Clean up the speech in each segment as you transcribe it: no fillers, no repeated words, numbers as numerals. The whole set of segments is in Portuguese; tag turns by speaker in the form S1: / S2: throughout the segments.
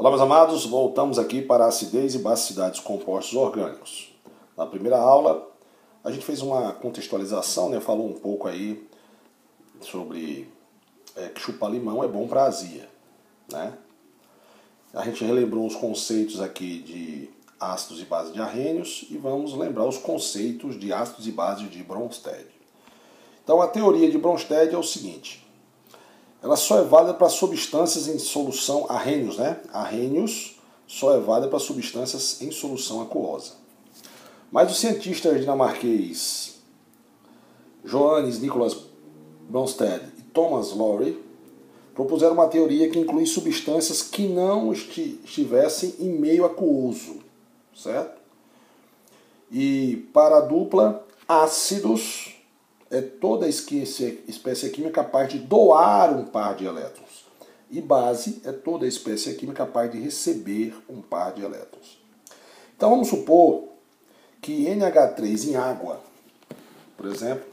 S1: Olá, meus amados, voltamos aqui para a acidez e basicidade dos compostos orgânicos. Na primeira aula, a gente fez uma contextualização, né? Falou um pouco aí sobre que chupar limão é bom para a azia, né? A gente relembrou os conceitos aqui de ácidos e bases de Arrhenius e vamos lembrar os conceitos de ácidos e bases de Bronsted. Então, a teoria de Bronsted é o seguinte: ela só é válida para substâncias em solução, Arrhenius, né? Arrhenius só é válida para substâncias em solução aquosa. Mas o cientista dinamarquês Johannes Nicolas Bronsted e Thomas Lowry propuseram uma teoria que inclui substâncias que não estivessem em meio aquoso, certo? E para a dupla, ácidos é toda espécie química capaz de doar um par de elétrons. E base é toda espécie química capaz de receber um par de elétrons. Então vamos supor que NH3 em água, por exemplo,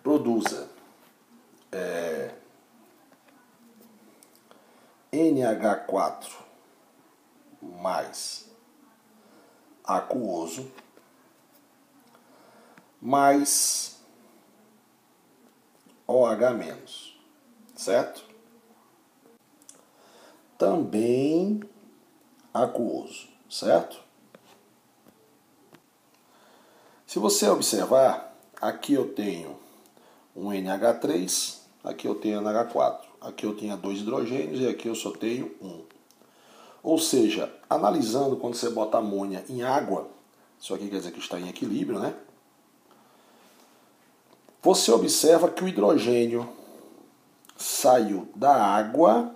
S1: produza NH4 mais aquoso mais OH-, certo? Também aquoso, certo? Se você observar, aqui eu tenho um NH3, aqui eu tenho NH4, aqui eu tenho 2 hidrogênios e aqui eu só tenho 1. Ou seja, analisando quando você bota amônia em água, isso aqui quer dizer que está em equilíbrio, né? Você observa que o hidrogênio saiu da água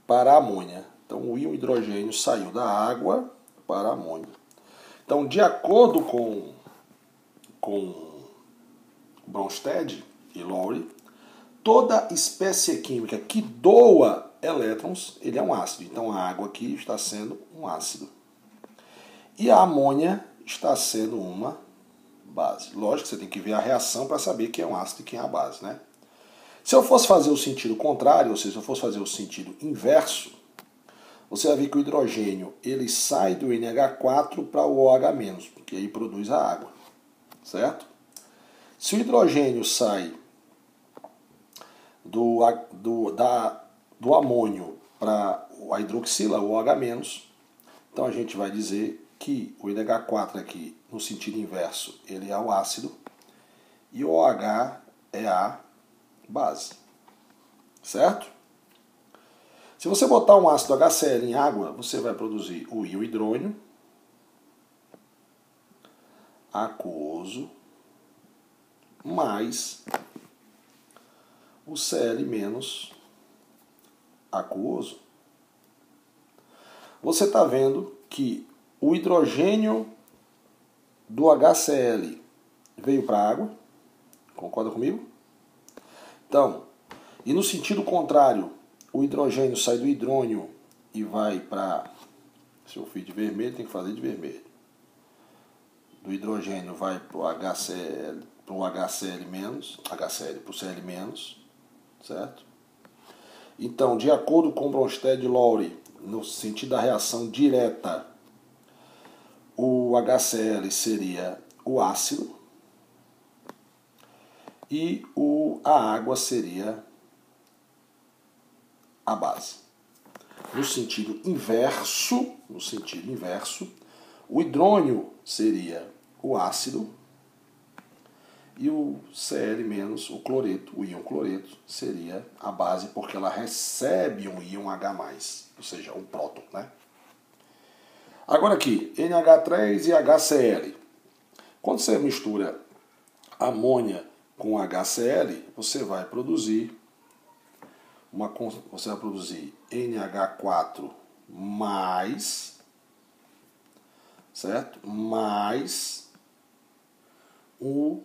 S1: para a amônia. Então, o íon hidrogênio saiu da água para a amônia. Então, de acordo com Bronsted e Lowry, toda espécie química que doa elétrons, ele é um ácido. Então, a água aqui está sendo um ácido. E a amônia está sendo uma base. Lógico que você tem que ver a reação para saber quem é um ácido e quem é a base, né? Se eu fosse fazer o sentido contrário, ou seja, se eu fosse fazer o sentido inverso, você vai ver que o hidrogênio ele sai do NH4 para o OH-, porque aí produz a água, certo? Se o hidrogênio sai do amônio para a hidroxila, o OH-, então a gente vai dizer que o NH4 aqui, no sentido inverso, ele é o ácido e o OH é a base, certo? Se você botar um ácido HCl em água, você vai produzir o íon hidrônio aquoso mais o Cl menos aquoso. Você está vendo que o hidrogênio do HCl veio para a água, concorda comigo? Então, e no sentido contrário, o hidrogênio sai do hidrônio e vai para, se eu fiz de vermelho, tem que fazer de vermelho. Do hidrogênio vai para o HCl, para o Cl-, certo? Então, de acordo com Bronsted e Lowry, no sentido da reação direta, o HCl seria o ácido e a água seria a base. No sentido inverso, o hidrônio seria o ácido e o Cl-, o cloreto, o íon cloreto, seria a base porque ela recebe um íon H+, ou seja, um próton, né? Agora aqui, NH3 e HCl. Quando você mistura amônia com HCl, você vai produzir NH4 mais, certo? Mais o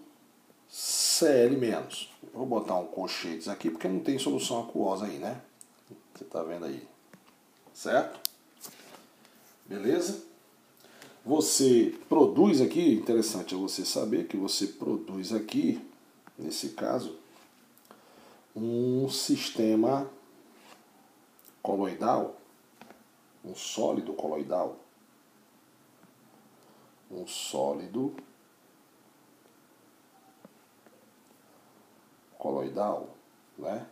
S1: Cl-. Vou botar um colchetes aqui porque não tem solução aquosa aí, né? Você está vendo aí, certo? Beleza? Você produz aqui, interessante é você saber que você produz aqui, nesse caso, um sistema coloidal, um sólido coloidal, um sólido coloidal, né?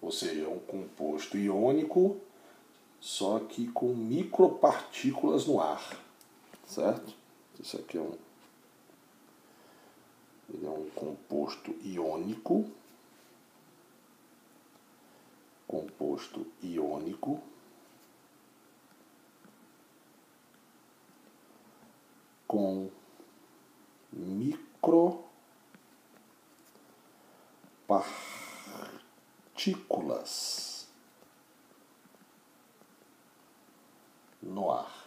S1: Ou seja, um composto iônico, só que com micropartículas no ar, certo? Isso aqui ele é um composto iônico, com micropartículas no ar.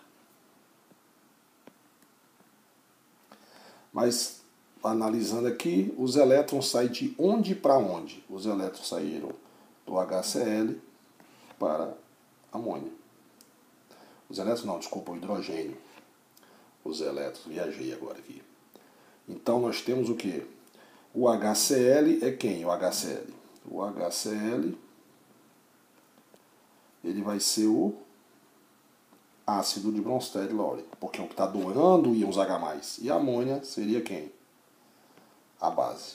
S1: Mas, analisando aqui, os elétrons saem de onde para onde? Os elétrons saíram do HCl para amônio. Os elétrons não, desculpa, o hidrogênio. Os elétrons, viajei agora aqui. Então nós temos o que? O HCl é quem? O HCl. O HCl, ele vai ser o ácido de Bronsted-Lowry, porque é o que está doando íons H+. E a amônia seria quem? A base.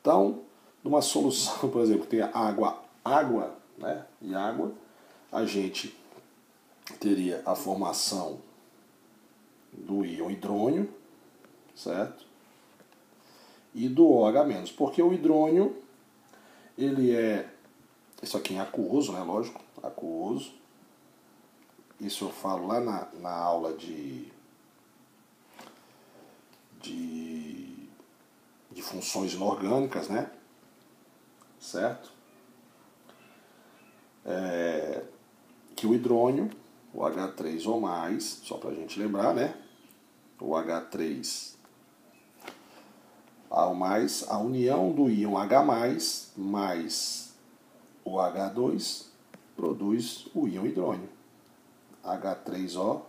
S1: Então, numa solução, por exemplo, que tem água, né? E água, a gente teria a formação do íon hidrônio, certo? E do OH-, porque o hidrônio, ele é, isso aqui é aquoso, né? Lógico, aquoso. Isso eu falo lá na aula de funções inorgânicas, né? Certo? Que o hidrônio, o H3 ou mais, só para a gente lembrar, né? O H3 ao mais, a união do íon H+, mais o H2 produz o íon hidrônio, H3O+.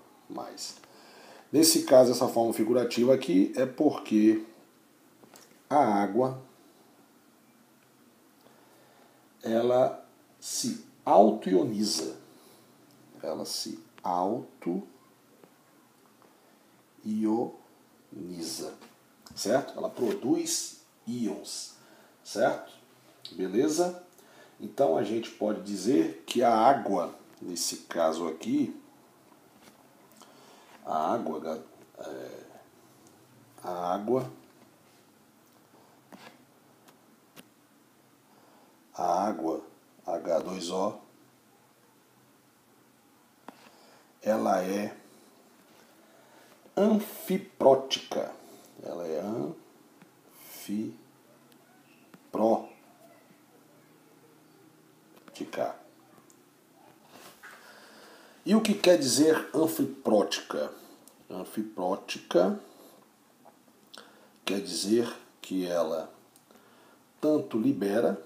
S1: Nesse caso, essa forma figurativa aqui é porque a água, ela se auto-ioniza. Ela se auto-ioniza, certo? Ela produz íons, certo? Beleza? Então a gente pode dizer que a água, nesse caso aqui, a água H2O, ela é anfiprótica. Ela é anfiprótica. E o que quer dizer anfiprótica? Anfiprótica quer dizer que ela tanto libera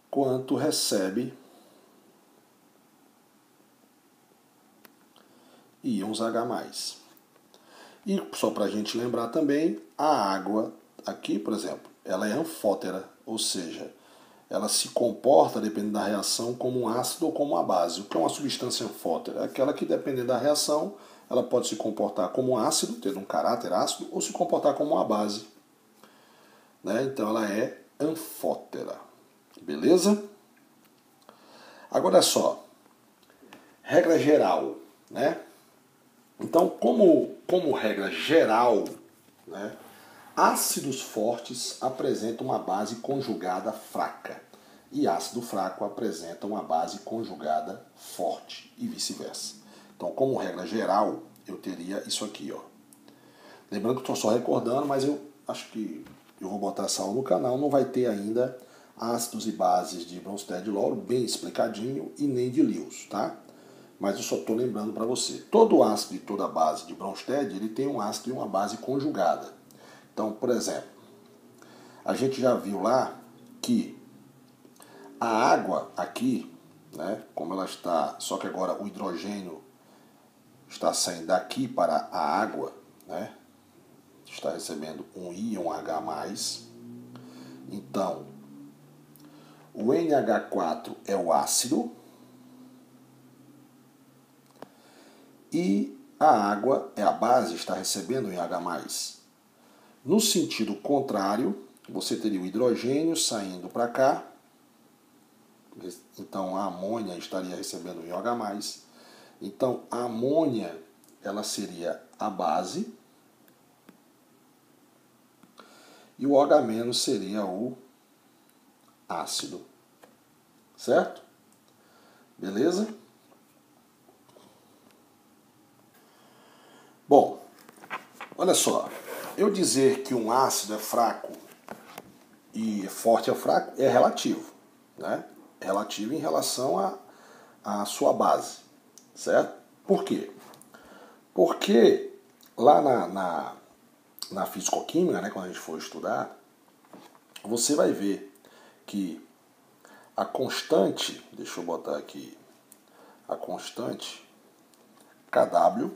S1: quanto recebe íons H+. E só para a gente lembrar também, a água aqui, por exemplo, ela é anfótera, ou seja, ela se comporta, dependendo da reação, como um ácido ou como uma base. O que é uma substância anfótera? É aquela que, dependendo da reação, ela pode se comportar como um ácido, tendo um caráter ácido, ou se comportar como uma base. Né? Então ela é anfótera. Beleza? Agora é só, regra geral, né? Então, como regra geral, né, ácidos fortes apresentam uma base conjugada fraca e ácido fraco apresenta uma base conjugada forte e vice-versa. Então, como regra geral, eu teria isso aqui, ó. Lembrando que estou só recordando, mas eu acho que eu vou botar essa aula no canal, não vai ter ainda ácidos e bases de Bronsted-Lowry bem explicadinho e nem de Lewis, tá? Mas eu só estou lembrando para você. Todo ácido e toda base de Bronsted, ele tem um ácido e uma base conjugada. Então, por exemplo, a gente já viu lá que a água aqui, né, como ela está, só que agora o hidrogênio está saindo daqui para a água, né, está recebendo um íon H+, Então, o NH4 é o ácido e a água é a base, está recebendo o NH+. No sentido contrário, você teria o hidrogênio saindo para cá, então a amônia estaria recebendo o NH+. Então a amônia ela seria a base e o OH- seria o ácido, certo? Beleza? Bom, olha só, eu dizer que um ácido é fraco e forte é fraco é relativo, né? É relativo em relação à sua base, certo? Por quê? Porque lá na fisicoquímica, né, quando a gente for estudar, você vai ver que a constante, deixa eu botar aqui, a constante Kw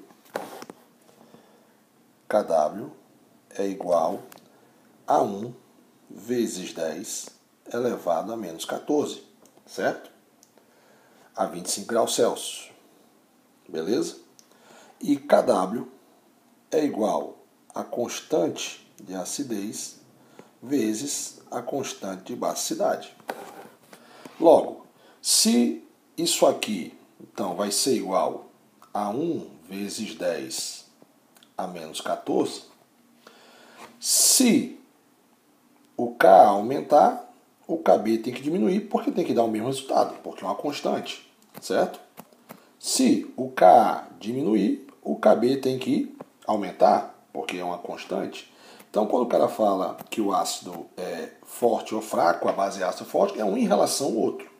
S1: é igual a 1 vezes 10 elevado a menos 14, certo? A 25 graus Celsius, beleza? E Kw é igual a constante de acidez vezes a constante de basicidade. Logo, se isso aqui, então, vai ser igual a 1 vezes 10 a menos 14, se o K aumentar, o Kb tem que diminuir, porque tem que dar o mesmo resultado, porque é uma constante, certo? Se o Ka diminuir, o Kb tem que aumentar, porque é uma constante. Então, quando o cara fala que o ácido é forte ou fraco, a base ácida forte, é um em relação ao outro,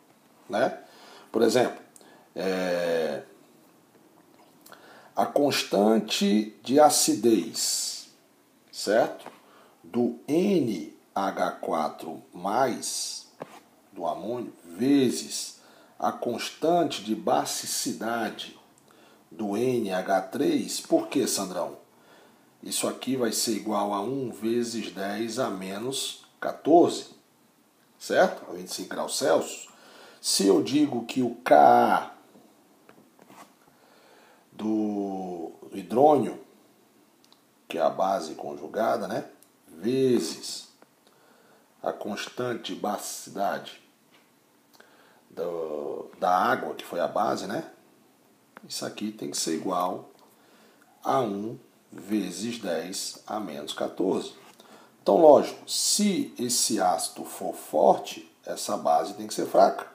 S1: né? Por exemplo, a constante de acidez, certo? Do NH4+, do amônio, vezes a constante de basicidade do NH3, por que, Sandrão? Isso aqui vai ser igual a 1 vezes 10 a menos 14, certo? A 25 graus Celsius. Se eu digo que o Ka do hidrônio, que é a base conjugada, né? Vezes a constante de basicidade da água, que foi a base, né? Isso aqui tem que ser igual a 1 vezes 10 a menos 14. Então, lógico, se esse ácido for forte, essa base tem que ser fraca.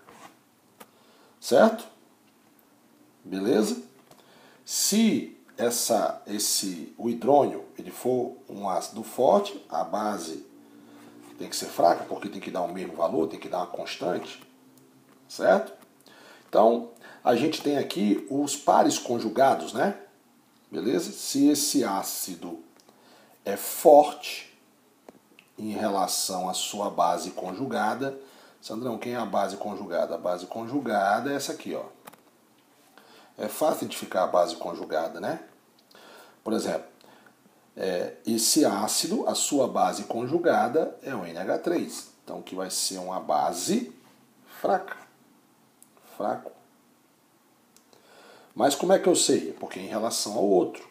S1: Certo? Beleza? Se o hidrônio ele for um ácido forte, a base tem que ser fraca, porque tem que dar o mesmo valor, tem que dar uma constante. Certo? Então, a gente tem aqui os pares conjugados, né? Beleza? Se esse ácido é forte em relação à sua base conjugada. Sandrão, quem é a base conjugada? A base conjugada é essa aqui, ó. É fácil identificar a base conjugada, né? Por exemplo, esse ácido, a sua base conjugada é o NH3. Então, que vai ser uma base fraca. Fraco. Mas como é que eu sei? Porque em relação ao outro.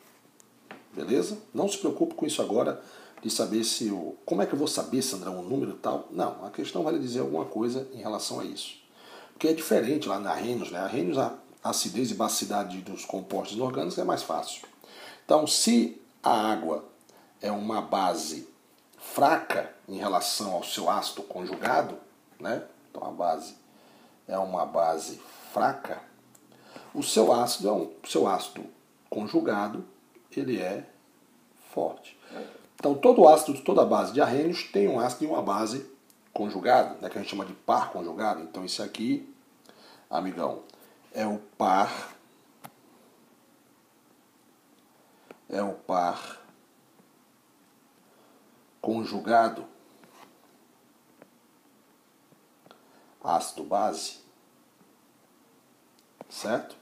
S1: Beleza? Não se preocupe com isso agora, de saber se o... Como é que eu vou saber, Sandrão, um número e tal? Não, a questão vai lhe dizer alguma coisa em relação a isso. Porque é diferente lá na Arrhenius, né? Arrhenius, a acidez e basicidade dos compostos inorgânicos é mais fácil. Então, se a água é uma base fraca em relação ao seu ácido conjugado, né? Então a base é uma base fraca, o seu ácido conjugado, ele é forte. Então todo ácido, toda base de Arrhenius tem um ácido e uma base conjugado, né, que a gente chama de par conjugado. Então isso aqui, amigão, é o par conjugado ácido-base, certo?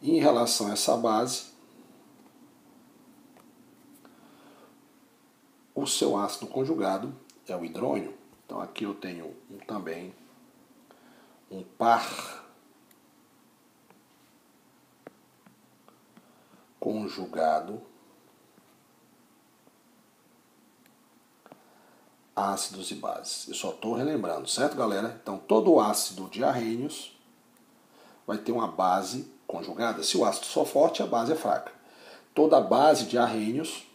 S1: E em relação a essa base, o seu ácido conjugado é o hidrônio. Então aqui eu tenho também um par conjugado ácidos e bases. Eu só estou relembrando, certo, galera? Então todo ácido de arrênios vai ter uma base conjugada. Se o ácido for forte, a base é fraca. Toda base de arrênios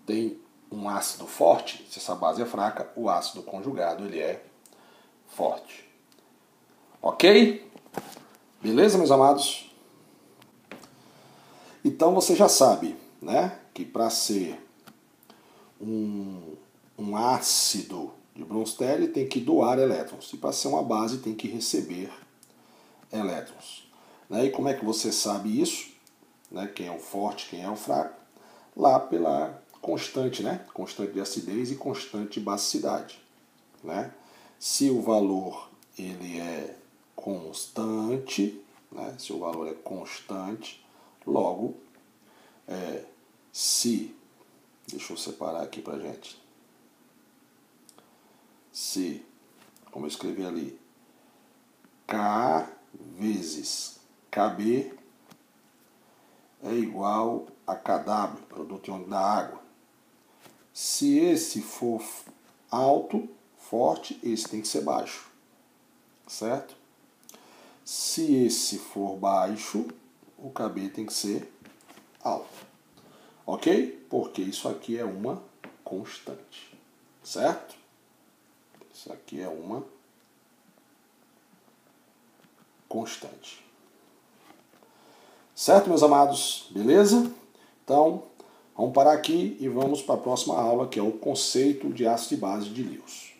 S1: tem um ácido forte. Se essa base é fraca, o ácido conjugado ele é forte. Ok? Beleza, meus amados? Então você já sabe, né, que para ser um ácido de Bronsted tem que doar elétrons. E para ser uma base tem que receber elétrons. Né? E como é que você sabe isso? Né? Quem é o forte, quem é o fraco? Lá pela constante, né? Constante de acidez e constante de basicidade. Né? Se o valor ele é constante, né? Se o valor é constante, logo, deixa eu separar aqui pra gente. Se, como eu escrevi ali, K vezes KB é igual a KW, produto iônico da água. Se esse for alto, forte, esse tem que ser baixo, certo? Se esse for baixo, o KB tem que ser alto, ok? Porque isso aqui é uma constante, certo? Isso aqui é uma constante. Certo, meus amados? Beleza? Então, vamos parar aqui e vamos para a próxima aula, que é o conceito de ácido e base de Lewis.